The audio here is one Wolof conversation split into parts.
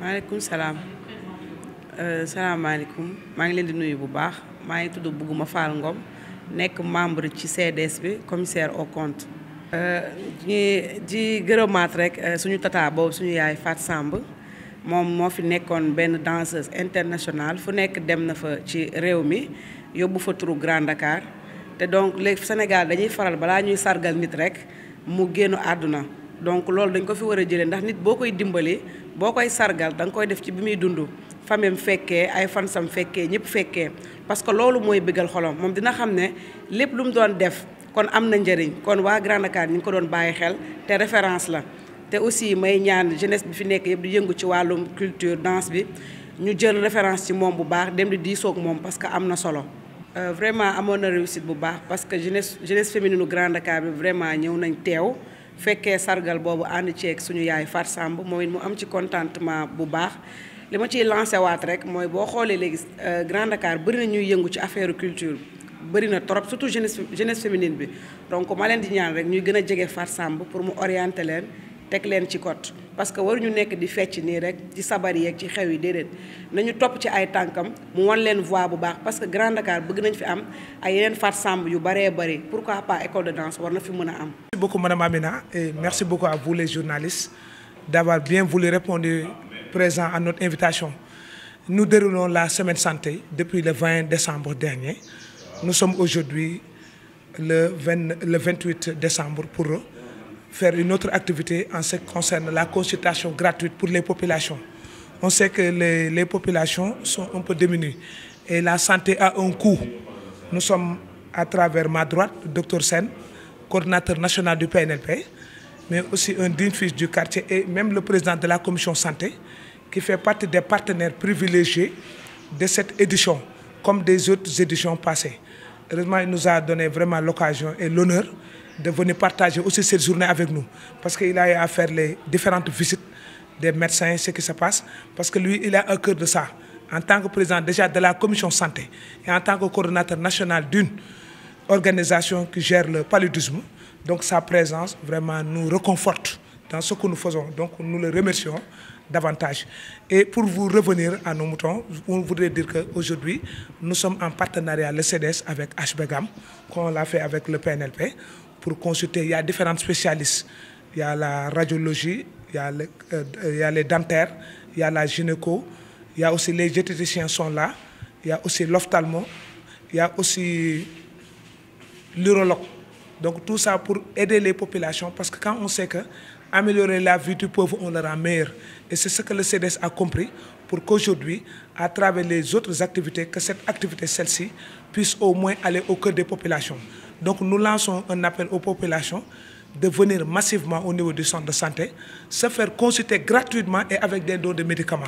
maaleykum salaam salaamaaleykum maa ngi leen di nuyu bu baax maa ngi tudd Bougouma Fall Ngom nekk membre ci CDS bi commissaire au compte. di gërëmaat rek suñu tata boobu suñu yaay Fatou Samb moom moo fi nekkoon benn danseuse internationale fu nekk dem na fa ci réew mi yóbbu fa turu Grand Dakar te donc léegi Sénégal dañuy faral balaa ñuy sargal nit rek mu génn àdduna. donc loolu dañ ko fi war a jëlee ndax nit boo koy dimbali boo koy sargal da nga koy def ci bi muy dund famem fekkee ay fansam fekkee ñëpp fekkee parce que loolu mooy bëggal xolam moom dina xam ne lépp lu mu doon def kon am na njëriñ kon waa Grand Dakar ñu ngi ko doon bàyyi xel te référence la te aussi may ñaan jeunesse bi fi nekk yëpp di yëngu ci wàllum culture danse bi ñu jël référence ci moom bu baax dem di diisoog moom parce que am na solo. vraiment amoon na réussite bu baax parce que jeunesse féminine Grand Dakar bi vraiment ñëw nañ teew. fekkee sargal boobu ànd ceeg suñu yaay Fatou Samb moom it mu am ci contentement bu baax li ma ciy lancé waat rek mooy boo xoolee léegi Grand Dakar bëri na ñuy yëngu ci affaire culture bëri na trop surtout jeunesse féminine bi donc ma leen di ñaan rek ñuy gën a jege Fatou Samb pour mu orienter leen teg leen ci code parce que waruñu nekk di fecc nii rek ci sabar yeeg ci xew yi déedéet nañu topp ci ay tànkam mu wan leen voix bu baax parce que Grand Dakar bëgg nañ fi am ay yeneen Fatou Samb yu baree bëri pourquoi pas école de danse war na fi mën a am. Merci beaucoup Madame Amina et merci beaucoup à vous les journalistes d'avoir bien voulu répondre présent à notre invitation. Nous déroulons la semaine santé depuis le 20 décembre dernier. Nous sommes aujourd'hui le 28 décembre pour faire une autre activité en ce qui concerne la consultation gratuite pour les populations. On sait que les populations sont un peu diminuées et la santé a un coût. Nous sommes à travers ma droite, le Dr Sen, coordinateur national du PNLP, mais aussi un digne fils du quartier et même le président de la commission santé qui fait partie des partenaires privilégiés de cette édition comme des autres éditions passées. Heureusement, il nous a donné vraiment l'occasion et l'honneur de venir partager aussi cette journée avec nous parce qu'il a eu à faire les différentes visites des médecins, ce qui se passe, parce que lui, il a un cœur de ça. En tant que président déjà de la commission santé et en tant que coordonnateur national d'une organisation qui gère le paludisme, donc sa présence vraiment nous réconforte dans ce que nous faisons. Donc nous le remercions davantage. Et pour vous revenir à nos moutons, on voudrait dire qu'aujourd'hui, nous sommes en partenariat, le CDS, avec HBGAM, qu'on l'a fait avec le PNLP, pour consulter. Il y a différents spécialistes. Il y a la radiologie, il y a les dentaires, il y a la gynéco, il y a aussi les diététiciens sont là, il y a aussi l'ophtalmo, il y a aussi l'urologue. Donc tout ça pour aider les populations parce que quand on sait que améliorer la vie du pauvre, on le rend meilleur. Et c'est ce que le CDS a compris pour qu'aujourd'hui, à travers les autres activités, que cette activité, celle-ci, puisse au moins aller au cœur des populations. Donc nous lançons un appel aux populations de venir massivement au niveau du centre de santé, se faire consulter gratuitement et avec des dons de médicaments.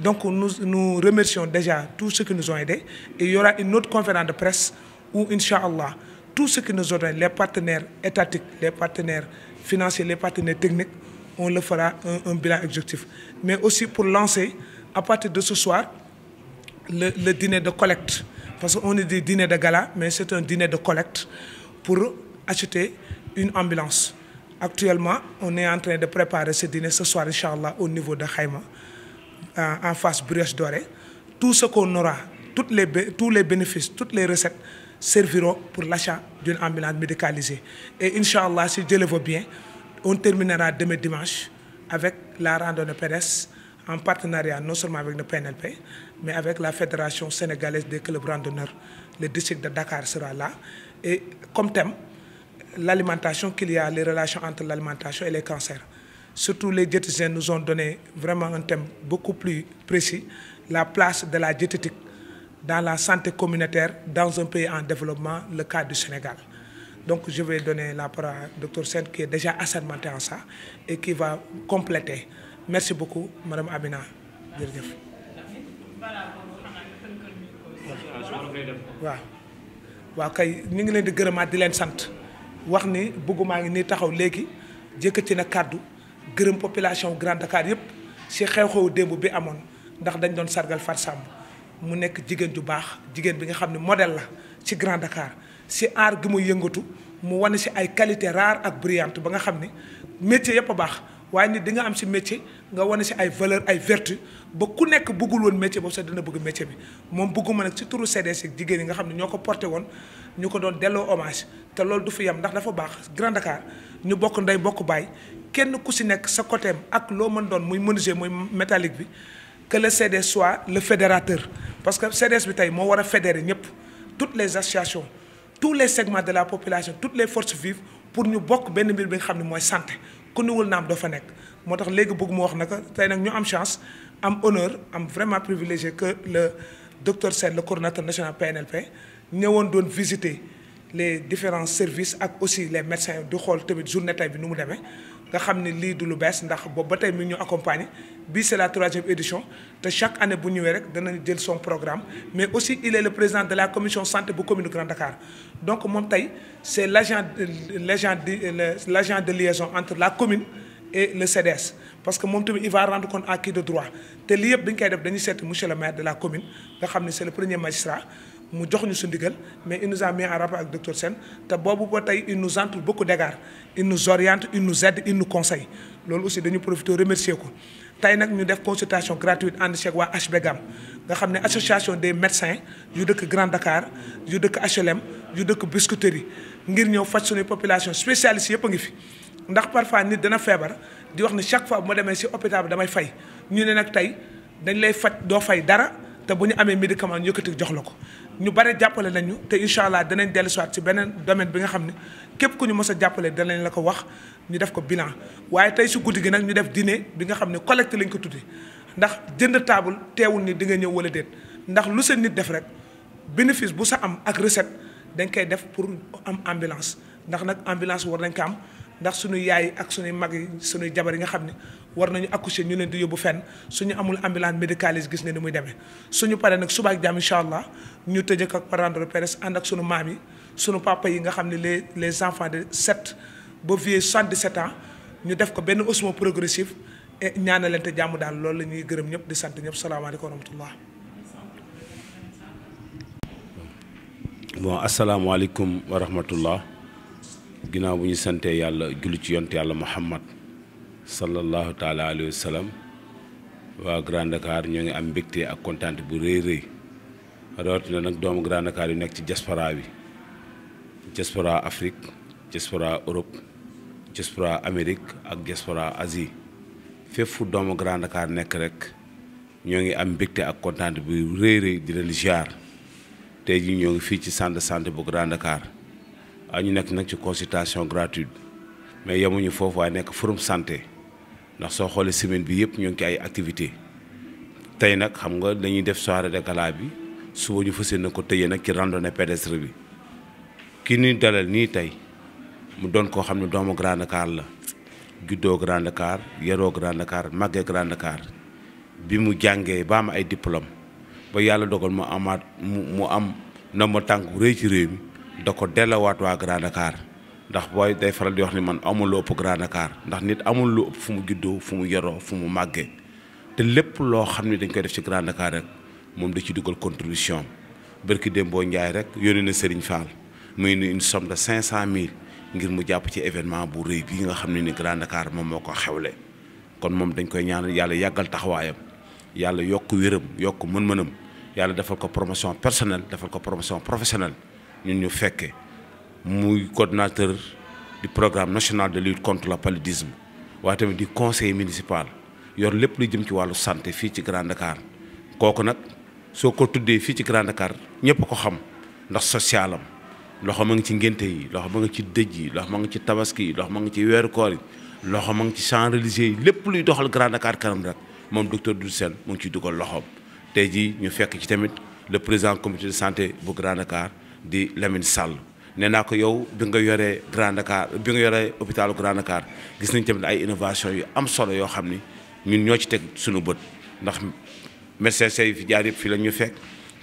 Donc nous remercions déjà tous ceux qui nous ont aidés. Et il y aura une autre conférence de presse où, Inch'Allah, tous ceux qui nous ont aidés, les partenaires étatiques, les partenaires financiers, les partenaires techniques, on le fera un bilan exhaustif. Mais aussi pour lancer, à partir de ce soir, le dîner de collecte. Parce qu'on dit dîner de gala, mais c'est un dîner de collecte pour acheter une ambulance. Actuellement, on est en train de préparer ce dîner ce soir, Inch'Allah, au niveau de Khaïma, en face Brioche Dorée. Tout ce qu'on aura, tous les bénéfices, toutes les recettes serviront pour l'achat d'une ambulance médicalisée. Et Inch'Allah, si Dieu le veut bien, on terminera demain dimanche avec la randonnée pédestre en partenariat non seulement avec le PNLP, mais avec la Fédération sénégalaise des clubs randonneurs. Le district de Dakar sera là. Et comme thème, l'alimentation, qu'il y a les relations entre l'alimentation et les cancers. Surtout les diététiciens nous ont donné vraiment un thème beaucoup plus précis, la place de la diététique dans la santé communautaire dans un pays en développement, le cas du Sénégal. Donc je vais donner la parole à Dr Sen qui est déjà assermenté en ça et qui va compléter. Merci beaucoup, Madame Amina. waaw kay ñu ngi leen di gërëmaat di leen sant wax ni bëggumaa ngi nii taxaw léegi jëkkati na kàddu gërëm population Grand Dakar yëpp si xew-xewu démb bi amoon ndax dañ doon sargal Fatou Samb mu nekk jigéen ju baax jigéen bi nga xam ne modèle la ci Grand Dakar si aar gi muy yëngatu mu wane si ay qualité rare ak brillante ba nga xam ne métier yëpp a baax waaye nit di nga am si métier nga wane si ay valeur ay vertu ba ku nekk bëggul woon métier boobu sax dina bëgg métier bi moom bëgguma nag si turu CDS ak jigéen yi nga xam ne ñoo ko porté woon ñu ko doon delloo hommage te loolu du fi yem ndax dafa baax Grand Dakar ñu bokk ndey bokk baay kenn ku si nekk sa côté ak loo mën doon muy menuisier muy métallique bi que le CDS soit le fédérateur parce que CDS bi tey moo war a fédérer ñëpp toutes les associations tous les segments de la population toutes les forces vives pour ñu bokk benn mbir bi nga xam ne mooy santé ku niwul naam doo fa nekk moo tax léegi bëgg mu wax naka tey nag ñu am chance am honneur am vraiment privilégié que le docteur Sène le coordonnateur national PNLP ñëwoon doon visiter les différents services ak aussi les médecins di xool tamit journée tey bi nu mu demee nga xam ne lii du lu bees ndax boobu ba tey mi ñu accompagner bii c'est la 3e édition te chaque année bu ñëwee rek danañ jël son programme mais aussi il est le président de la commission santé bu commune de Grand Dakar donc moom tey c'est l'agent de liaison entre la commune et le CDS parce que moom tamit il va rendre compte à qui de droit te lii yëpp dañ koy def dañuy seeti monsieur le maire de la commune nga xam ne c'est le premier magistrat mu jox ñu su ndigal mais il nous a mis en rapport avec docteur Sène te boobu ba tey il nous entoure beaucoup d'égards il nous oriente il nous aide il nous conseille loolu aussi dañu profiter remercier ko tey nag ñu def consultation gratuite ànd ceeg waa HBGAM nga xam ne association des médecins yu dëkk Grand Dakar yu dëkk HLM yu dëkk Biscuiterie ngir ñëw faj suñu population spécialiste yëpp a ngi fi ndax parfois nit dana feebar di wax ne chaque fois bu ma demee si hôpital bi damay fay ñu ne nag tey dañ lay faj doo fay dara te bu ñu amee médicament ñu yëkkati jox la ko ñu bare jàppale nañu te incha allah danañ dellu soit ci beneen domaine bi nga xam ne képp ku ñu mës a jàppale danañ la ko wax ñu def ko bilan waaye tey si guddi gi nag ñu def dîner bi nga xam ne collecte lañ ko tuddee ndax jënd table teewul ni di nga ñëw wala déet ndax lu seen nit def rek bénéfice bu sa am ak recette dañ koy def pour am ambulance ndax nag ambulance war nañ ko am ndax suñu yaay ak suñuy mag yi suñuy jabar yi nga xam ne war nañu accoucher ñu leen di yóbbu fenn suñu amul ambulance médicalisée gis nga ni muy demee suñu paree nag suba ak jàmm incha allah ñu tëjee ak parents de presse ànd ak suñu maam yi suñu papa yi nga xam ne les enfants de 7 ba vieux 77 ans ñu def ko benn osmose progressif et ñaanalante jàmm daal loolu la ñuy gërëm ñëpp di sant ñëpp salaamaaleykum wa rahmatullah. bon asalaamaaleykum wa rahmatullah. ginnaaw bu ñu santee yàlla julli ci yonte yàlla Muhammad sallallahu taala alayhi wa sallam waa Grand Dakar ñoo ngi am mbégte ak kontaan bu rëy rëy rawatina nag doomu Grand Dakar yu nekk ci diaspora bi diaspora Afrique diaspora Europe diaspora Amérique ak diaspora Asie fépp fu doomu Grand Dakar nekk rek ñoo ngi am mbégte ak kontaan bu rëy rëy di leen ziar tey jii ñoo ngi fii ci centre de santé bu Grand Dakar. ñu nekk nag ci consultation gratuite mais yemuñu foofu waaye nekk forum santé ndax soo xoolee semaine bi yëpp ñoo ngi ci ay activité tey nag xam nga dañuy def soirée de gala bi suba ñu fas yéene ko tëjee nag ci randonnée pédestre bi ki ni dalal nii tey mu doon koo xam ne doomu Grand Dakar la juddoo Grand Dakar yaroo Grand Dakar màggee Grand Dakar bi mu jàngee ba am ay diplôme ba yàlla dogal mu amaat mu am na ma tànk rëy ci réew mi da ko delluwaat waa Grand Dakar ndax booy day faral di wax ni man amul lu ëpp Grand Dakar ndax nit amul lu ëpp fu mu juddoo fu mu yaroo fu mu màggee te lépp loo xam ne dañ koy def ci Grand Dakar rek moom da ci dugal contribution barki Dembo Ndiaye rek yónnee na Serigne Fall muy ni une somme de 500 000 ngir mu jàpp ci événement bu rëy bii nga xam ne ni Grand Dakar moom moo ko xewle kon moom dañ koy ñaanal yàlla yàggal taxawaayam yàlla yokk wéram yokk mën-mënam yàlla defal ko promotion personnelle defal ko promotion professionnelle ñun ñu fekke muy coordinateur du programme national de lutte contre le paludisme waaye tamit di conseiller municipal yor lépp lu jëm ci wàllu santé fii ci Grand Dakar kooku nag soo ko tuddee fii ci Grand Dakar ñëpp ko xam ndax socialam loxo ma ngi ci ngénte yi loxo ma ngi ci dëj yi loxo ma ngi ci tabaski yi loxo ma ngi ci weeru koor yi loxo ma ngi ci champs religieux yi lépp luy doxal Grand Dakar kanam rek moom docteur Doudou Sène mu ngi ciy dugal loxoom tey jii ñu fekk ci tamit le président comité de santé bu Grand Dakar di Lamine Sall nee naa ko yow bi nga yoree Grand Dakar bi nga yoree hôpitalu Grand Dakar gis nañ tamit ay innovation yu am solo yoo xam ni ñun ñoo ci teg suñu bët ndax médecins yi fi jaar yëpp fii la ñu fekk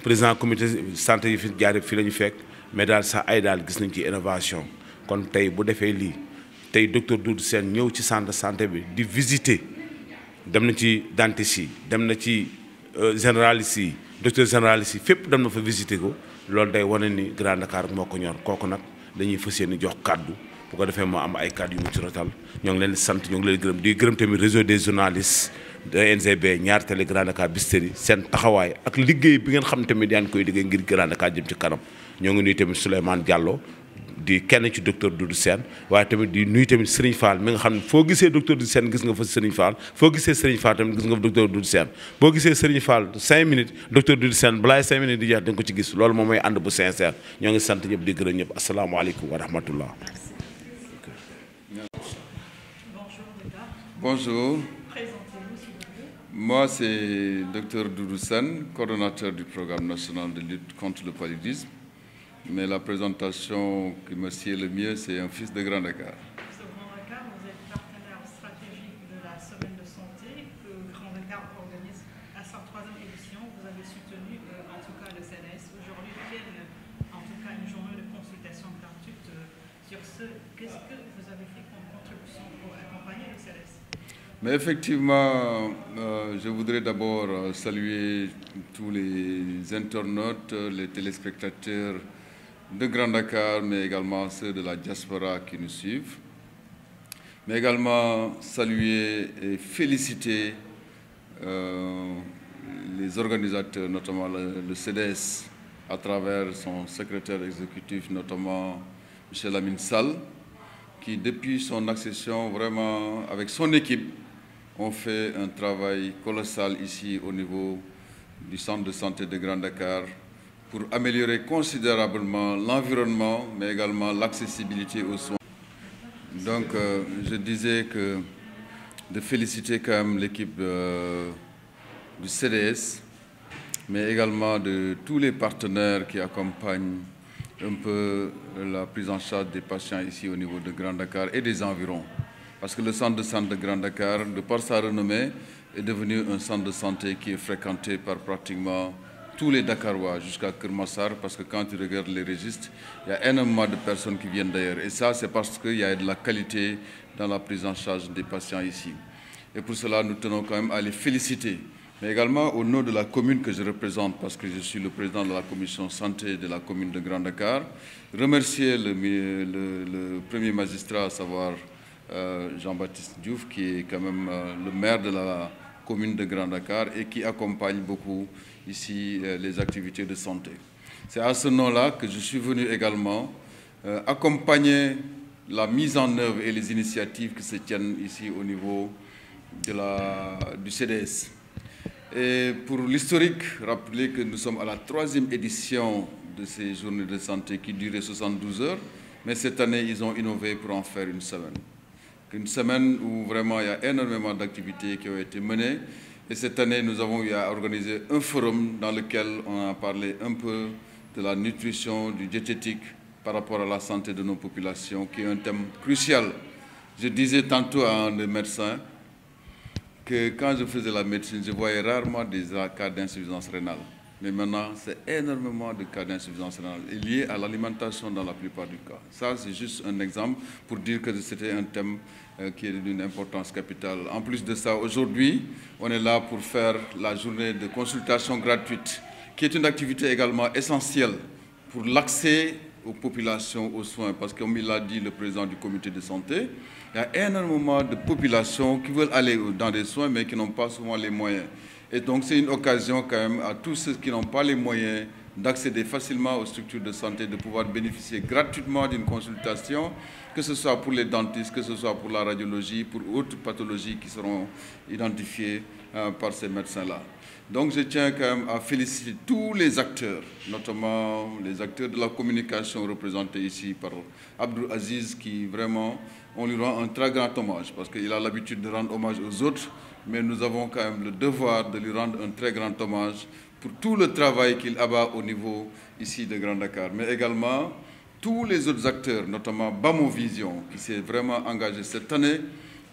président comité santé yi fi jaar yëpp fii la ñu fekk mais daal sax ay daal gis nañ ci innovation kon tey bu defee lii tey docteur Doudou Sène ñëw ci centre de santé bi di visiter dem na ci dentiste yi dem na ci généraliste yi docteur généraliste yi fépp dem na fa visiter ko loolu day wane ni Grand Dakar moo ko ñor kooku nag dañuy fas yéene jox kàddu bu ko defee moo am ay kàddu yu mu ci rotal ñoo ngi leen di sant ñoo ngi leen gërëm di gërëm tamit réseau des journalistes de NGB ñaar télé Grand Dakar Bistri seen taxawaay ak liggéey bi ngeen xam tamit yaa ngi koy liggéey ngir Grand Dakar jëm ci kanam ñoo ngi nuyu tamit Souleymane Diallo di kenn ci docteur Doudou Sène waaye tamit di nuyu tamit Serigne Fall mi nga xam ne foo gisee docteur Doudou Sène gis nga fa Serigne Fall foo gisee Serigne Fall tamit gis nga fa docteur Doudou Sène boo gisee Serigne Fall 5 minutes docteur Doudou Sène balaay 5 minutes di jeex da nga ko ci gis loolu moom mooy ànd bu sincère ñoo ngi sant ñëpp di gërëm ñëpp asalaamaaleykum wa rahmatullah. Bonjour. Moi, c'est Dr Doudou Sène, coordonnateur du programme national de lutte contre le paludisme. Mais la présentation qui me sied le mieux, c'est un fils de Grand Dakar. Fils de Grand Dakar, vous êtes partenaire stratégique de la Semaine de santé que Grand Dakar organise à sa 3e édition. Vous avez soutenu en tout cas le CNS. Aujourd'hui, en tout cas une journée de consultation gratuite sur ce. Qu'est-ce que vous avez fait comme contribution pour accompagner le CNS? Mais effectivement, je voudrais d'abord saluer tous les internautes, les téléspectateurs de Grand Dakar, mais également ceux de la diaspora qui nous suivent. Mais également saluer et féliciter les organisateurs, notamment le CDS, à travers son secrétaire exécutif, notamment M. Lamine Sall, qui depuis son accession, vraiment avec son équipe, ont fait un travail colossal ici au niveau du centre de santé de Grand Dakar pour améliorer considérablement l'environnement, mais également l'accessibilité aux soins. Donc, je disais que de féliciter quand même l'équipe du CDS, mais également de tous les partenaires qui accompagnent un peu la prise en charge des patients ici au niveau de Grand Dakar et des environs. Parce que le centre de santé de Grand Dakar, de par sa renommée, est devenu un centre de santé qui est fréquenté par pratiquement tous les Dakarois jusqu'à Kermassar, parce que quand tu regardes les registres, il y a énormément de personnes qui viennent d'ailleurs. Et ça, c'est parce qu'il y a de la qualité dans la prise en charge des patients ici. Et pour cela, nous tenons quand même à les féliciter. Mais également au nom de la commune que je représente, parce que je suis le président de la commission santé de la commune de Grand Dakar, remercier le premier magistrat, à savoir Jean-Baptiste Diouf, qui est quand même le maire de la commune de Grand Dakar et qui accompagne beaucoup ici les activités de santé. C'est à ce nom-là que je suis venu également accompagner la mise en œuvre et les initiatives qui se tiennent ici au niveau du CDS. Et pour l'historique, rappeler que nous sommes à la 3e édition de ces journées de santé qui duraient 72 heures, mais cette année, ils ont innové pour en faire une semaine. Une semaine où vraiment il y a énormément d'activités qui ont été menées. Et cette année, nous avons eu à organiser un forum dans lequel on a parlé un peu de la nutrition, du diététique par rapport à la santé de nos populations, qui est un thème crucial. Je disais tantôt à un des médecins que quand je faisais la médecine, je voyais rarement des cas d'insuffisance rénale. Mais maintenant, c'est énormément de cas d'insuffisance rénale liés à l'alimentation dans la plupart du cas. Ça, c'est juste un exemple pour dire que c'était un thème qui est d'une importance capitale. En plus de ça, aujourd'hui, on est là pour faire la journée de consultation gratuite, qui est une activité également essentielle pour l'accès aux populations aux soins. Parce que, comme il l'a dit le président du comité de santé, il y a énormément de populations qui veulent aller dans des soins, mais qui n'ont pas souvent les moyens. Et donc, c'est une occasion quand même à tous ceux qui n'ont pas les moyens d'accéder facilement aux structures de santé, de pouvoir bénéficier gratuitement d'une consultation, que ce soit pour les dentistes, que ce soit pour la radiologie, pour autres pathologies qui seront identifiées par ces médecins-là. Donc, je tiens quand même à féliciter tous les acteurs, notamment les acteurs de la communication représentés ici par Abdou Aziz, qui vraiment, on lui rend un très grand hommage, parce qu'il a l'habitude de rendre hommage aux autres, mais nous avons quand même le devoir de lui rendre un très grand hommage pour tout le travail qu'il abat au niveau ici de Grand Dakar, mais également tous les autres acteurs, notamment Bamo Vision, qui s'est vraiment engagé cette année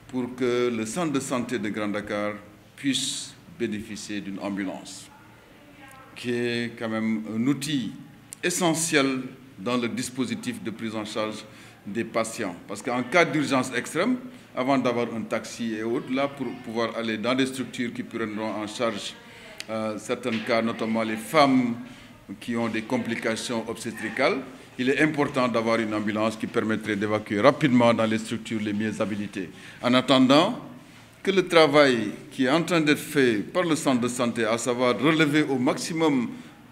pour que le centre de santé de Grand Dakar puisse bénéficier d'une ambulance, qui est quand même un outil essentiel dans le dispositif de prise en charge des patients. Parce qu'en cas d'urgence extrême, avant d'avoir un taxi et autres, là, pour pouvoir aller dans des structures qui prendront en charge certains cas, notamment les femmes qui ont des complications obstétricales, il est important d'avoir une ambulance qui permettrait d'évacuer rapidement dans les structures les mieux habilitées. En attendant que le travail qui est en train d'être fait par le centre de santé, à savoir relever au maximum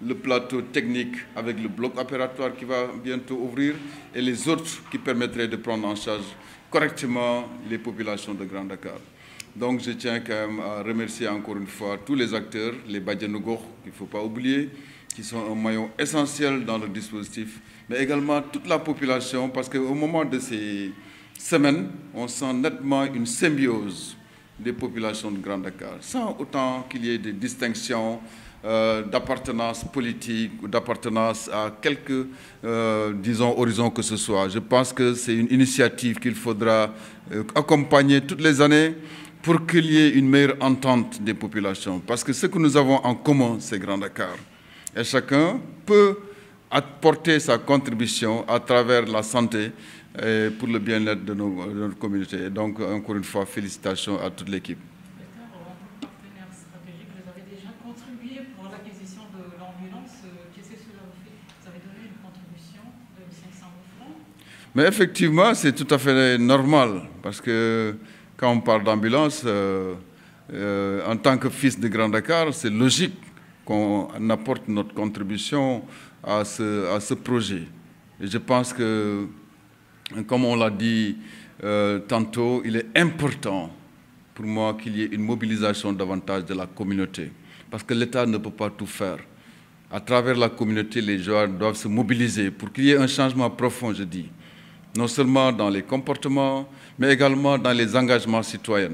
le plateau technique avec le bloc opératoire qui va bientôt ouvrir et les autres qui permettraient de prendre en charge correctement les populations de Grand Dakar. Donc je tiens quand même à remercier encore une fois tous les acteurs, les Badianougor, qu'il ne faut pas oublier, qui sont un maillon essentiel dans le dispositif, mais également toute la population, parce qu'au moment de ces semaines, on sent nettement une symbiose des populations de Grand Dakar, sans autant qu'il y ait des distinctions d'appartenance politique ou d'appartenance à quelque, disons, horizon que ce soit. Je pense que c'est une initiative qu'il faudra accompagner toutes les années pour qu'il y ait une meilleure entente des populations. Parce que ce que nous avons en commun, c'est Grand Dakar. Et chacun peut apporter sa contribution à travers la santé pour le bien-être de notre communauté. Et donc, encore une fois, félicitations à toute l'équipe. Partenaire stratégique, vous avez déjà contribué pour l'acquisition de l'ambulance. Qu'est-ce que cela vous fait? Vous avez donné une contribution de 500 000 francs. Mais effectivement, c'est tout à fait normal, parce que quand on parle d'ambulance, en tant que fils de Grand Dakar, c'est logique qu'on apporte notre contribution à ce projet. Et je pense que, comme on l'a dit tantôt, il est important pour moi qu'il y ait une mobilisation davantage de la communauté. Parce que l'État ne peut pas tout faire. À travers la communauté, les gens doivent se mobiliser pour qu'il y ait un changement profond, je dis. Non seulement dans les comportements, mais également dans les engagements citoyens,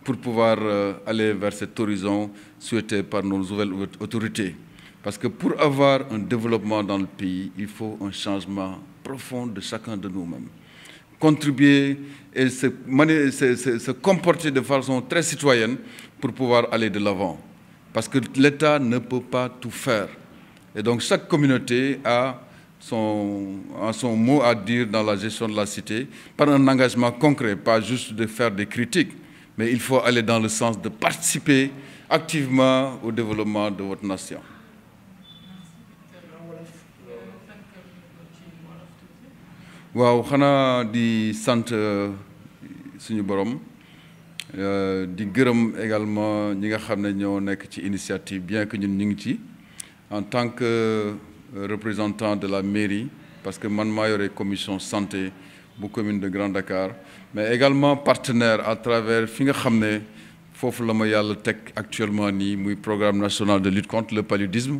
pour pouvoir aller vers cet horizon souhaité par nos nouvelles autorités. Parce que pour avoir un développement dans le pays, il faut un changement profond de chacun de nous-mêmes. Contribuer et se comporter de façon très citoyenne pour pouvoir aller de l'avant. Parce que l'État ne peut pas tout faire. Et donc chaque communauté a son mot à dire dans la gestion de la cité, par un engagement concret, pas juste de faire des critiques, mais il faut aller dans le sens de participer activement au développement de votre nation. waaw xanaa di sant suñu borom di gërëm également ñi nga xam ne ñoo nekk ci initiative bien que ñun ñu ngi ci en tant que représentant de la mairie parce que man maa yore commission santé bu commune de Grand Dakar mais également partenaire à travers fi nga xam ne foofu la ma yàlla teg actuellement nii muy programme national de lutte contre le paludisme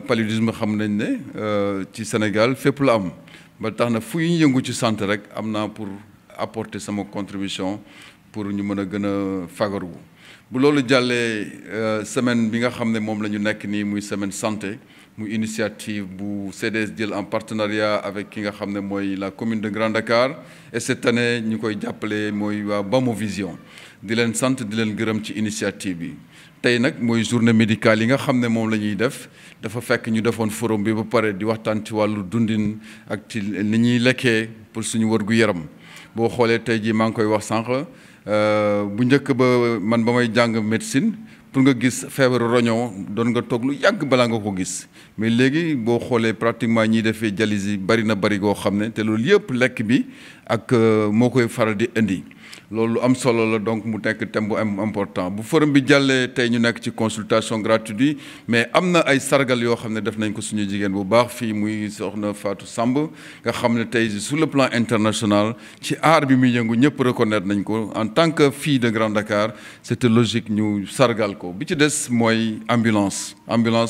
paludisme xam nañ ne ci Sénégal fépp la am ba tax na fu ñu yëngu ci santé rek am naa pour apporter sama contribution pour ñu mën a gën a fagaru bu loolu jàllee semaine bi nga xam ne moom la ñu nekk nii muy semaine santé muy initiative bu CDS jël en partenariat avec ki nga xam ne mooy la commune de Grand Dakar et cette année ñu koy jàppale mooy waa Bamo Vision di leen sant di leen gërëm ci initiative bi tey nag mooy journée médicale yi nga xam ne moom la ñuy def dafa fekk ñu defoon forum bi ba pare di waxtaan ci wàllu dundin ak ci ni ñuy lekkee pour suñu wërgu yaram boo xoolee tey jii maa ngi koy wax sànq bu njëkk ba man ba may jàng médecine pour nga gis feebaru roñoo doon nga toog lu yàgg balaa nga ko gis mais léegi boo xoolee pratiquement ñiy defee dialyse bari na bari goo xam ne te loolu yëpp lekk bi ak moo koy faral di indi loolu am solo la donc mu nekk thème bu important bu forum bi jàllee tey ñu nekk ci consultation gratuite bi mais am na ay sargal yoo xam ne def nañ ko suñu jigéen bu baax fii muy soxna Fatou Samb nga xam ne tey sur le plan international ci aar bi muy yëngu ñëpp reconnaître nañ ko en tant que fille de Grand Dakar c'était logique ñu sargal ko bi ci des mooy ambulance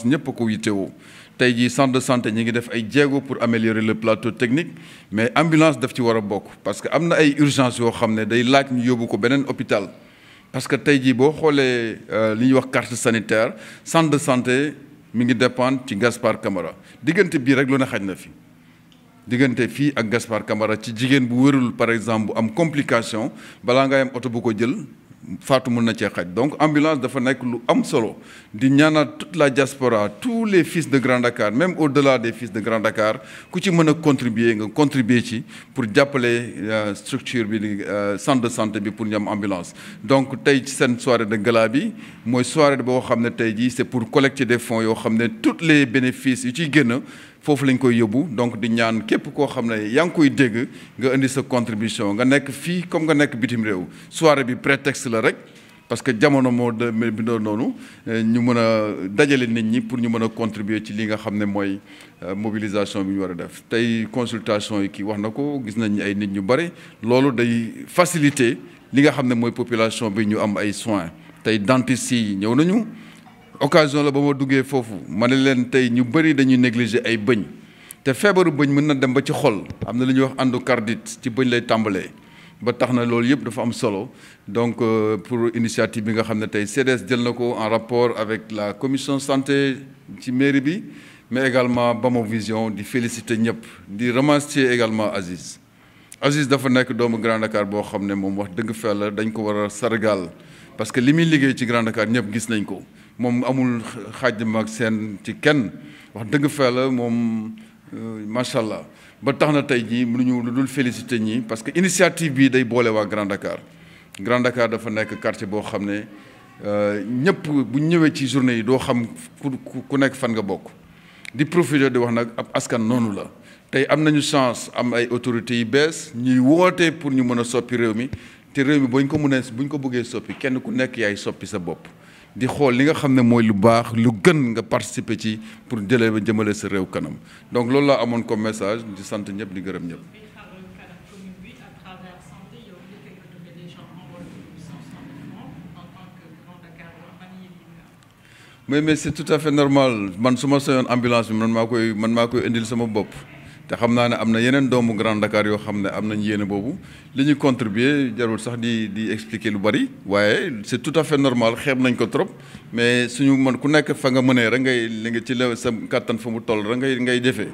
ñëpp a ko yittewoo tey jii centre de santé ñi ngi def ay jéego pour améliorer le plateau technique mais ambulance daf ci war a bokk parce que am na ay urgence yoo xam ne day laaj ñu yóbbu ko beneen hôpital parce que tey jii boo xoolee li ñuy wax carte sanitaire centre de santé mi ngi dépendre ci Gaspard Camara diggante bii rek lu ne xaj na fi diggante fii ak Gaspard Camara ci jigéen bu wërul par exemple bu am complication balaa ngay am oto bu ko jël faatu mën na cee xaj donc ambulance dafa nekk lu am solo di ñaanal toute la diaspora tous les fils de Grand Dakar même au-delà des fils de Grand Dakar ku ci mën a contribuer nga contribuer ci pour jàppale structure bi di centre de santé bi pour ñu am ambulance donc tey ci seen soirée de gala bi mooy soirée boo xam ne tey jii c'est pour collecter des fonds yoo xam ne tous les bénéfices yu ciy génn foofu lañ koy yóbbu. Donc di ñaan képp koo xam ne yaa ngi koy dégg nga indi sa contribution nga nekk fii comme nga nekk bitim réew. Soirée bi prétexte la rek parce que jamono moo de bindoo noonu ñu mën a dajale nit ñi pour ñu mën a contribuer ci li nga xam ne mooy mobilisation bi ñu war a def. Tey consultation yi kii wax na ko, gis nañ ay nit ñu bari, loolu day faciliter li nga xam ne mooy population bi ñu am ay soins. Tey dentistes yi ñëw nañu, occasion la ba ma duggee foofu ma ne leen tey ñu bëri dañuy négliger ay bëñ te feebaru bëñ mën na dem ba ci xol, am na lu ñuy wax endocardite ci bëñ lay tàmbalee. ba tax na loolu yëpp dafa am solo donc pour initiative bi nga xam ne tey CDS jël na ko en rapport avec la commission santé ci mairie bi mais également Bamo Vision di féliciter ñëpp di remercier également Aziz dafa nekk doomu Grand Dakar boo xam ne moom wax dëgg fa la dañ ko war a sargal parce que li muy liggéey ci Grand Dakar ñëpp gis nañ ko moom amul xaaj mag seen ci kenn wax dëgg fa la moom macha allah. ba tax na tey jii mënuñu lu dul féliciter ñi parce que initiative bii day boole waa Grand Dakar. Grand Dakar dafa nekk quartier boo xam ne ñëpp bu ñëwee ci journée yi doo xam ku nekk fan nga bokk di profiter di wax nag ab askan noonu la. tey am nañu chance am ay autorités yu bees ñuy woote pour ñu mën a soppi réew mi te réew mi buñ ko bëggee soppi kenn ku nekk yaay soppi sa bopp. di xool li nga xam ne mooy lu baax lu gën nga participer ci pour jëmale sa réew kanam donc loolu laa amoon comme message di sant ñëpp di gërëm ñëpp. mais c'est tout à fait normal man su ma soyoon ambulance bi man maa koy indil sama bopp. te xam naa ne am na yeneen doomu Grand Dakar yoo xam ne am nañ yéene boobu li ñu contribuer jarul sax di expliquer lu bari waaye c'est tout à fait normal xeeb nañ ko trop mais suñu man ku nekk fa nga mënee rek ngay li nga ci la sa kàttan fa mu toll rek ngay defee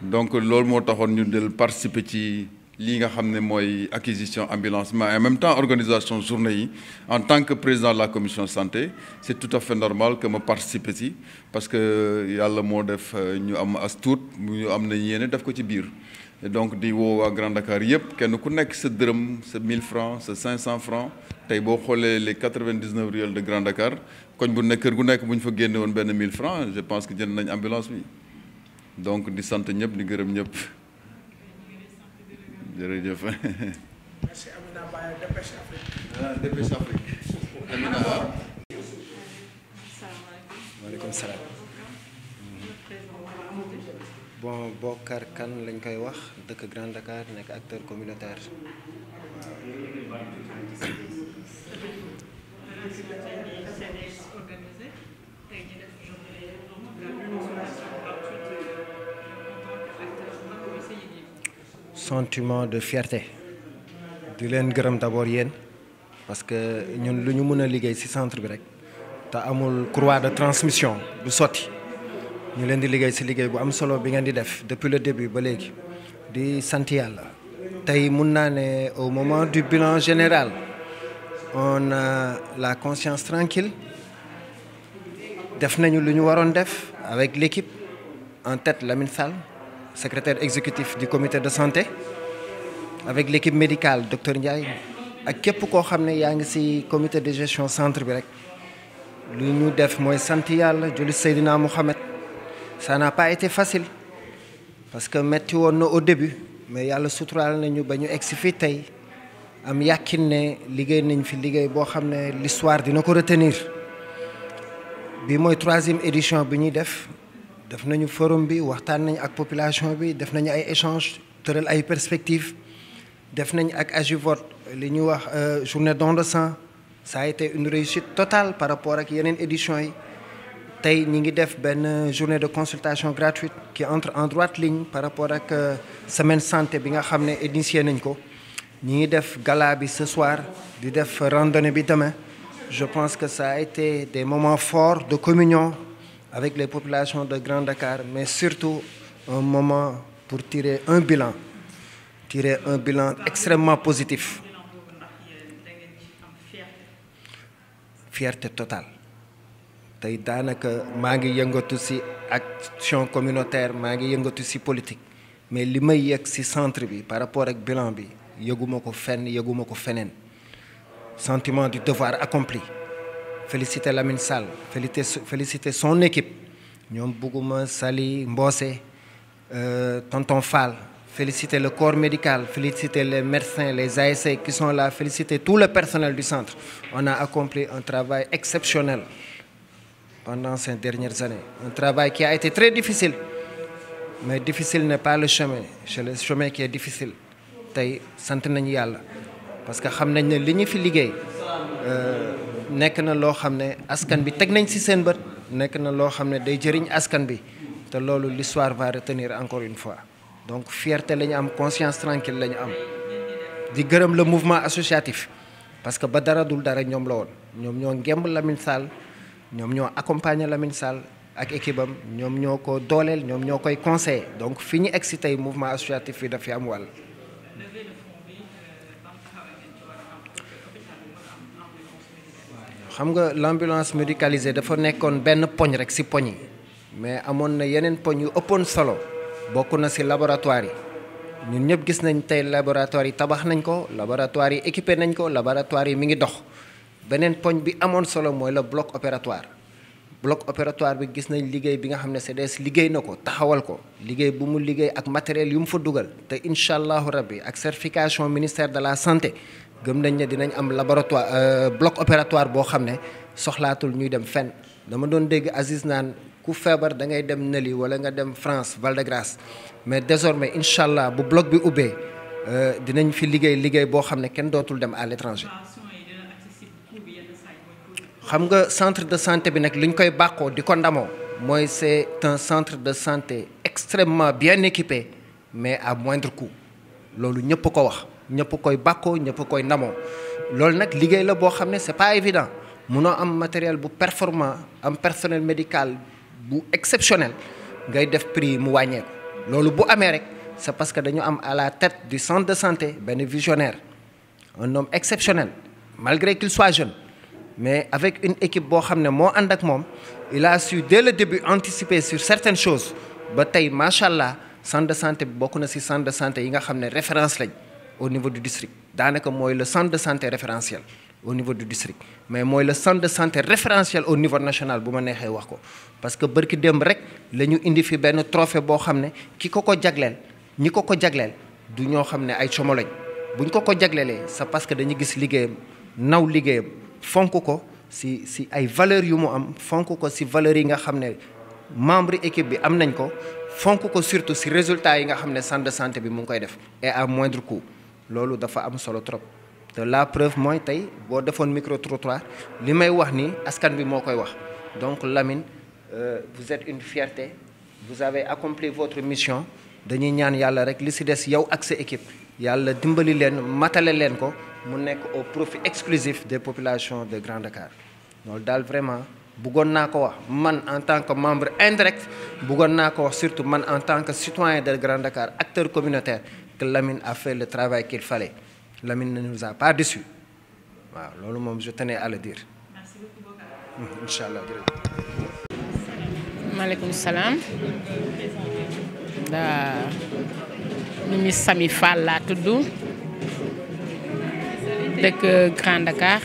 donc loolu moo taxoon ñu del participer ci lii nga xam ne mooy acquisition ambulance mais en même temps organisation journée yi en tant que président de la commission santé c'est tout à fait normal que ma participer ci parce que yàlla moo def ñu am as tuut ñu am na yéene def ko ci biir et donc di woo waa Grand Dakar yëpp kenn ku nekk sa dërëm sa 1000 francs sa 500 francs tey boo xoolee les 99 ruelles de Grand Dakar koñ bu nekk kër gu nekk bu ñu fa génne woon benn 1000 francs je pense que jënd nañ ambulance bi donc di sant ñëpp di gërëm ñëpp jërëjëf. Merci Amina Baye Dépêche Afrique. Dépêche Afrique. Amina. Waaleykum salaam. Bon Bokar Kane lañ koy wax dëkk Grand Dakar nekk acteur communautaire. Sentiment de fierté di leen gërëm d'abord yéen parce que ñun lu ñu mën a liggéey ci centre bi rek te amul courroie de transmission du sotti ñu leen di liggéey ci liggéey bu am solo bi ngeen di def depuis le début ba léegi di sant yàlla. tey mun naa ne au moment du bilan général on a la conscience tranquille def nañu lu ñu waroon def avec l'équipe en tête Lamine Sall, secrétaire exécutif du comité de santé, avec l'équipe médicale docteur Ndiaye ak képp koo xam ne yaa ngi ci comité de gestion centre bi rek lu ñu def mooy sant yàlla julli Seydina Mohamed. Ça n'a pas été facile parce que metti woon na au début mais yàlla suturaal nañu ba ñu egsi fii tey am yàqin ne liggéey nañ fi liggéey boo xam ne l'histoire dina ko retenir. bi mooy 3e édition bi ñuy def nañu forum bi waxtaan nañ ak population bi def nañu ay échanges tëral ay perspectives def nañ ak Agivote li ñuy wax journée don de sang ça a été une réussite totale par rapport ak yeneen éditions yi. tey ñi ngi def benn journée de consultation gratuite qui entre en droite ligne par rapport ak semaine santé bi nga xam ne initié nañ ko. ñi ngi def gala bi ce soir di def randonnée bi demain. Je pense que ça a été des moments forts de communion avec les populations de Grand Dakar, mais surtout un moment pour tirer un bilan extrêmement positif. Fierté totale. tey daanaka maa ngi yëngatu ci action communautaire maa ngi yëngatu ci politique mais li may yëg ci centre bi par rapport ak bilan bi yëguma ko fenn yëguma ko feneen. Sentiment du devoir accompli. Féliciter Lamine Sall, féliciter son équipe. ñoom Bougouma Sali Mbose tonton Fall, féliciter le corps médical, féliciter les médecins, les ASC qui sont là, féliciter tout le personnel du centre. On a accompli un travail exceptionnel pendant ces dernières années. Un travail qui a été très difficile. Mais difficile n'est pas le chemin. C'est le chemin qui est difficile. Tay sant nañu yàlla parce que xam nañ ne li ñu fi liggéey nekk na loo xam ne askan bi teg nañ ci seen bët nekk na loo xam ne day jëriñ askan bi te loolu l'histoire va retenir encore une fois. Donc fierté la ñu am, conscience tranquille la ñu am di gërëm le mouvement associatif parce que ba dara dul dara ñoom la woon ñoom ñoo ngemb Lamine Sall ñoom ñoo accompagner Lamine Sall ak équipe am ñoom ñoo ko dooleel ñoom ñoo koy conseiller donc fi ñu egg si tey mouvement associatif yi daf fi am wàll. xam nga l'ambulance médicalisée dafa nekkoon benn poñ rek ci poñ yi mais amoon na yeneen poñ yu ëppoon solo bokk na ci laboratoire yi ñun ñëpp gis nañ tey laboratoire yi tabax nañ ko laboratoire yi équipé nañ ko laboratoire yi mi ngi dox beneen poñ bi amoon solo mooy le bloc opératoire bi gis nañ liggéey bi nga xam ne CDS liggéey na ko taxawal ko liggéey bu mu liggéey ak matériel yu mu fa dugal te incha allahu rabbi ak certification ministère de la santé gëm nañ ne dinañ am laboratoire bloc opératoire boo xam ne soxlaatul ñuy dem fenn dama doon dégg Aziz naan ku feebar da ngay dem Neli wala nga dem France Val-de-Grâce mais désormais incha allah bu bloc bi ubbee dinañ fi liggéey boo xam ne kenn dootul dem à l'étranger. xam nga centre de santé bi nag li ñu koy bàkkoo di ko ndamoo mooy c'est un centre de santé extrêmement bien équipé mais à moindre coût loolu ñëpp ko wax. ñëpp koy bàkkoo ñëpp koy ndamoo loolu nag liggéey la boo xam ne c'est pas évident munoo am matériel bu performant am personnel médical bu exceptionnel ngay def prix mu wàññeeku loolu bu amee rek c'est parce que dañu am à la tête du centre de santé benn visionnaire un homme exceptionnel malgré qu'il soit jeune mais avec une équipe boo xam ne moo ànd ak moom il a su dès le début anticiper sur certaines choses ba tey macha allah centre de santé bi bokk na ci centre de santé yi nga xam ne référence lañ au niveau du district daanaka mooy le centre de santé référentiel au niveau du district mais mooy le centre de santé référentiel au niveau national bu ma neexee wax ko parce que bërki démb rek la ñu indi fi benn trophée boo xam ne ki ko jagleel ñi ko jagleel du ñoo xam ne ay como lañ buñ ko jagleelee c'est parce que dañu gis liggéeyam naw liggéeyam fonk ko si ay valeurs yu mu am fonk ko si valeurs yi nga xam ne membre équipe bi am nañ ko fonk ko surtout si résultats yi nga xam ne centre de santé bi mu ngi koy def et à moindre coût loolu dafa am solo trop te la preuve mooy tey boo defoon micro trottoir li may wax ni askan bi moo koy wax donc Lamine vous êtes une fierté vous avez accompli votre mission dañuy ñaan yàlla rek li si des yow ak sa équipe yàlla dimbali leen matale leen ko mu nekk au profit exclusif des populations de Grand Dakar loolu daal vraiment bëggoon naa ko wax man en tant que membre indirect bëggoon naa ko wax surtout man en tant que citoyen de Grand Dakar acteur communautaire que Lamine a fait le travail qu'il fallait Lamine ne nous a pas déçus waaw loolu moom je tenais à le dire. Merci beaucoup Bokar. incha allah jërëjëf. maaleykum salaam. Mimi Sami Fall laa tudd dëkk Grand Dakar.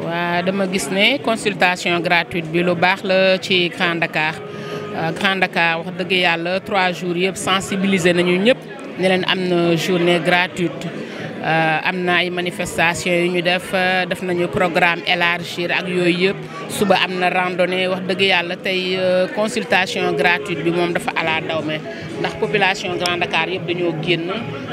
waaw dama gis ne consultation gratuite bi lu baax la ci Grand Dakar Grand Dakar wax dëgg yàlla 3 jours yëpp sensibiliser nañu ñëpp ne leen am na journée gratuite am na ay manifestations yu ñu def nañu programme élargir ak yooyu yëpp suba am na randonnée wax dëgg yàlla tey consultation gratuite bi moom dafa ala daw me ndax population Grand Dakar yëpp dañoo génn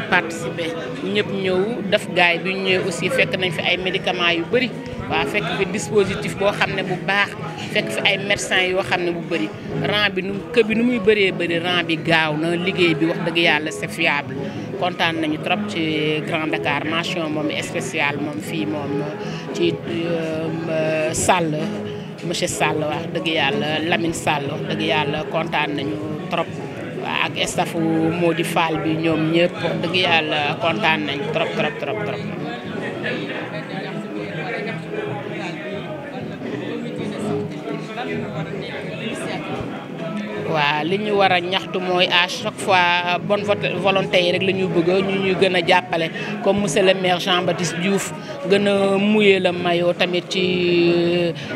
participer ñëpp ñëw def gaay bi ñu ñëwee aussi fekk nañ fi ay médicaments yu bëri waaw fekk fi dispositif boo xam ne bu baax fekk fi ay médecins yoo xam ne bu bëri rang bi nu muy bëri rang bi gaaw na liggéey bi wax dëgg yàlla c'est fiable kontaan nañu trop ci Grand Dakar mention moom spéciale moom fii moom ci Sall monsieur Sall wax dëgg yàlla Lamine Sall wax dëgg yàlla kontaan nañu trop waaw ak staffu Mody Fall bi ñoom ñëpp wax dëgg yàlla kontaan nañu trop. waaw li ñu war a ñaxtu mooy à chaque fois bonne volonté yi rek la ñuy bëgg ñu gën a jàppale comme monsieur le maire Jean-Baptiste Diouf gën a mouiller le maillot tamit ci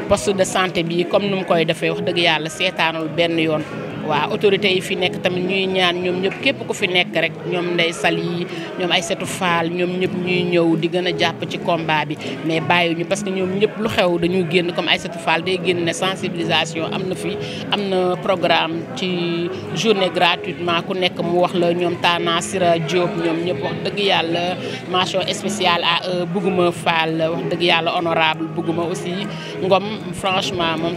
poste de santé bi comme nu mu koy defee wax dëgg yàlla seetaanul benn yoon. waaw autorités yi fi nekk tamit ñuy ñaan ñoom ñëpp képp ku fi nekk rek ñoom Ndeye Sali ñoom Aïssatou Fall ñoom ñëpp ñuy ñëw di gën a jàpp ci combat bi mais bàyyiwuñu parce que ñoom ñëpp lu xew dañuy génn comme Aïssatou Fall day génn ne sensibilisation am na fi am na programme ci journée gratuitement ku nekk mu wax la ñoom Tana Sira Diop ñoom ñëpp wax dëgg yàlla mention spéciale à Bougouma Fall wax dëgg yàlla honorable Bougouma aussi Ngom franchement moom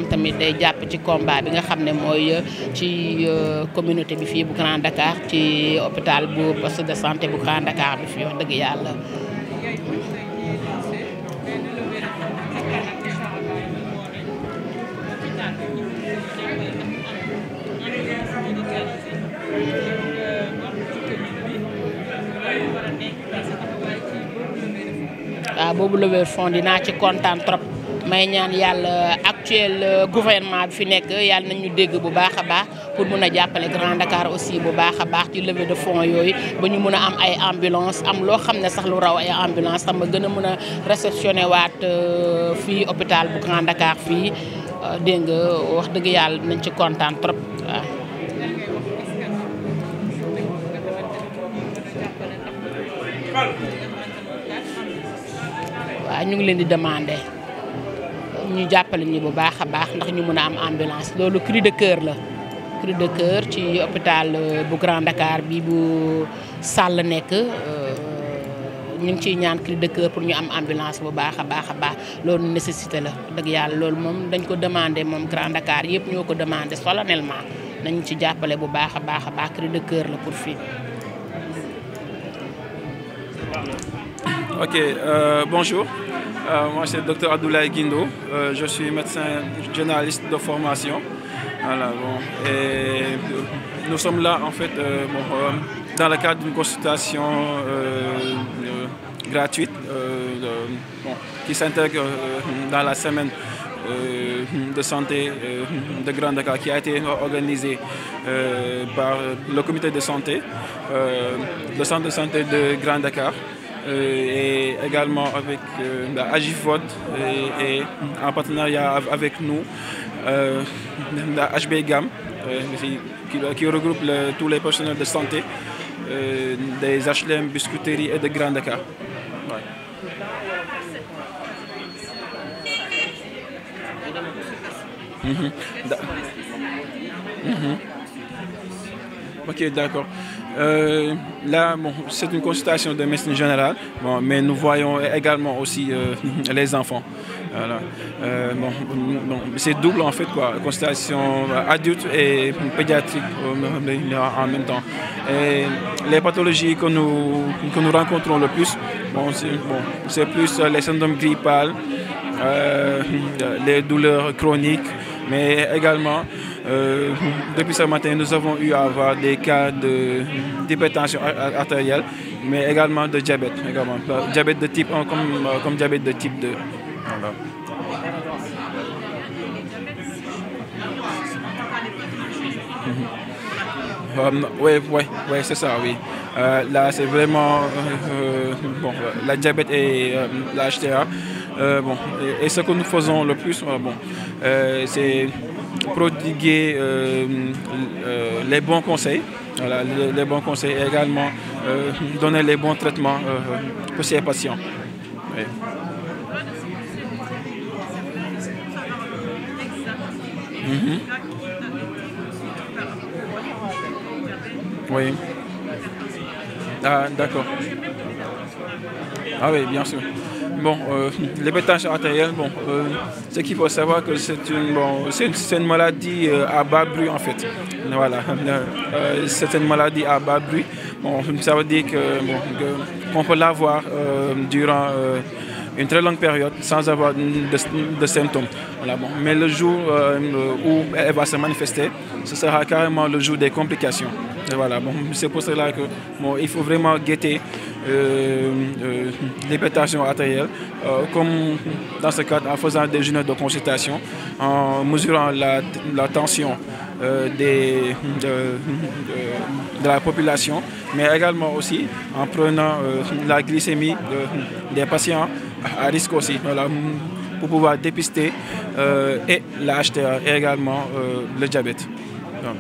tamit day jàpp ci combat bi nga xam ne mooy ci communauté bi fii bu Grand Dakar ci hôpital bu poste de santé bu Grand Dakar bi fii wax dëgg yàlla. waaw boobu levée fonds dinaa ci kontaan trop. may ñaan yàlla actuel gouvernement bi fi nekk yàlla nañu dégg bu baax a baax pour mun a jàppale Grand Dakar aussi bu baax a baax ci levée de fonds yooyu ba ñu mun a am ay ambulance am loo xam ne sax lu raw ay ambulance xam nga gën a mun a réceptionné waat fii hôpital bu Grand Dakar fii dégg nga wax dëgg yàlla nañ ci kontaan trop waaw. waaw ñu ngi leen di demander. ñu jàppale ñi bu baax a baax ndax ñu mën a am ambulance loolu cri de cœur la cri de cœur ci hôpital bu Grand Dakar bi bu Sall nekk ñu ngi ciy ñaan cri de cœur pour ñu am ambulance bu baax a baax loolu nécessité la dëgg yàlla loolu moom dañ ko demandé moom Grand Dakar yëpp ñoo ko demandé solennellement nañu ci jàppale bu baax a baax cri de cœur la pour fii. Ok, bonjour. Moi, c'est le docteur Abdoulaye Guindo. Je suis médecin généraliste de formation. Voilà, bon. Et nous sommes là, en fait, dans le cadre d'une consultation gratuite qui s'intègre dans la semaine de santé de Grand Dakar qui a été organisée par le comité de santé, le centre de santé de Grand Dakar. Et également avec la AGIFOD et en partenariat avec nous, la HBGAM qui regroupe tous les personnels de santé des HLM, Biscuiterie et de Grand Dakar. Ouais. Ok, d'accord. Là, bon, c'est une consultation de médecine générale, bon, mais nous voyons également aussi les enfants. Voilà. C'est double en fait, quoi, consultation adulte et pédiatrique en même temps. Et les pathologies que nous rencontrons le plus, c'est plus les syndromes grippales, les douleurs chroniques, mais également depuis ce matin, nous avons eu à avoir des cas d'hypertension artérielle, mais également de diabète. Également. Diabète de type 1 comme diabète de type 2. Voilà. Oui, c'est ça, oui. Là, c'est vraiment la diabète et la HTA. Et ce que nous faisons le plus, c'est prodiguer les bons conseils, voilà, les bons conseils et également donner les bons traitements pour ces patients. Oui. Oui. Ah, d'accord. Ah oui, bien sûr. Bon, l'hypertension artérielle, ce qu'il faut savoir que c'est une maladie à bas bruit en fait. Voilà, c'est une maladie à bas bruit. Bon, ça veut dire qu'on peut l'avoir durant une très longue période sans avoir de symptômes. Voilà, bon. Mais le jour où elle va se manifester, ce sera carrément le jour des complications. Et voilà, c'est pour cela qu'il faut vraiment guetter l'hypertension artérielle, comme dans ce cadre en faisant des journées de consultation, en mesurant la tension de la population, mais également aussi en prenant la glycémie des patients à risque aussi, voilà, pour pouvoir dépister et la HTA et également le diabète. Voilà.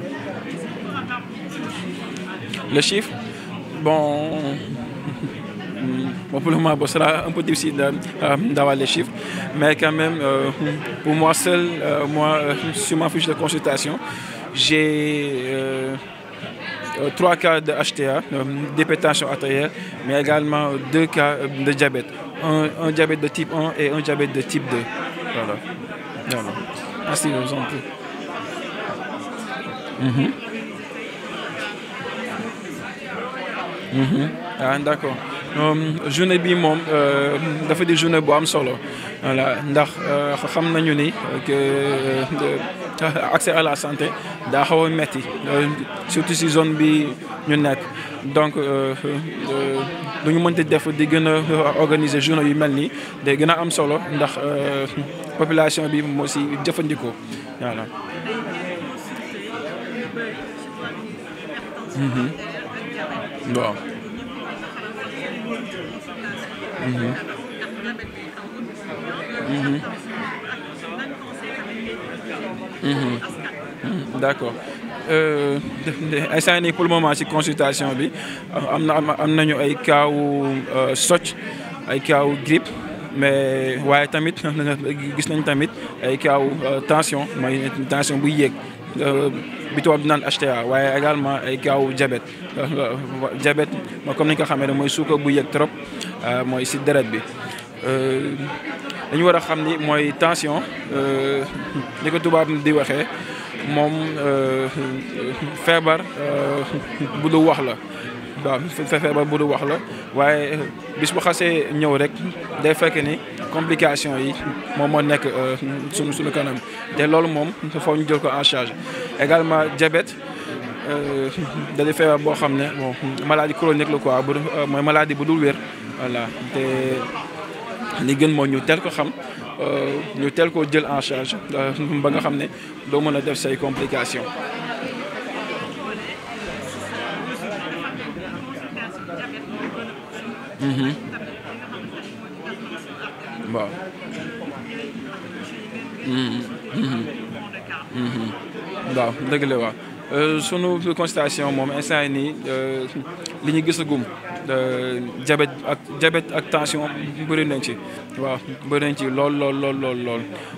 Le chiffre, bon, pour le moment, ce sera un peu difficile d'avoir les chiffres, mais quand même, pour moi seul, sur ma fiche de consultation, j'ai 3 cas de HTA, d'hypertension artérielle, mais également 2 cas de diabète. Un diabète de type 1 et un diabète de type 2. Voilà. Voilà. Merci, je vous en prie. Ah, d'accord. Journée bi moom dafa di journée bu am solo voilà ndax xam nañu ni que accès à la santé daa xaw a metti surtout si zone bi ñu nekk donc lu ñu mënti def di gën a organiser journée yu mel nii day gën a am solo ndax population bi moo si jëfandikoo voilà. Waaw. D'accord. Instant nii pour le moment ci consultation bi am nañu ay cas wu socc ay cas wu grippe mais waaye tamit gis nañ tamit ay cas wu tension mooy tension buy yéeg bi tubaab di naan HTA waaye également ay cas wu diabète diabète comme ni nga ko xamee ne mooy suukar bu yéeg trop mooy ci deret bi dañu war a xam ni mooy tension ni ko tubaab di waxee moom feebar bu du wax la waaw feebar bu du wax la waaye bis bu xasee ñëw rek day fekk ni complication yi moom moo nekk suñu kanam te loolu moom foo ñu jël ko en charge également diabète da di feebar boo xam ne bon maladie chronique la quoi mooy maladie bu dul wér voilà te li gën moo ñu teel ko xam ñu teel koo jël en charge ba nga xam ne doo mën a def say complications. Waaw. Waaw dëgg la waaw sunu constatation moom instant nii li ñu gisagum diabète ak tension bëri nañ ci waaw bëri nañ ci lool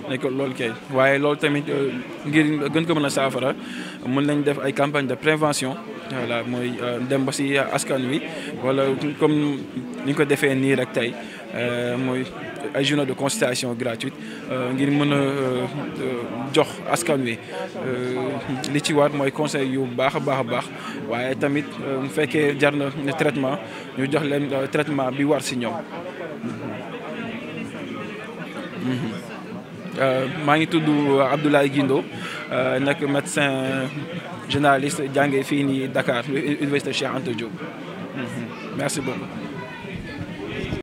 nekk lool kay waaye loolu tamit ngir gën ko mën a saafara mën nañ def ay campagne de prévention voilà mooy dem ba si askan wi wala comme ni ñu ko defee nii rek tey mooy ay journée de consultation gratuite ngir mën a jox askan wi li ci war mooy conseil yu baax a baax waaye tamit bu fekkee jar na traitement ñu jox leen traitement bi war si ñoom. maa ngi tudd Abdoulaye Guindo nekk médecin généraliste jàngee fii nii Dakar Université Cheikh Anta Diop merci beaucoup.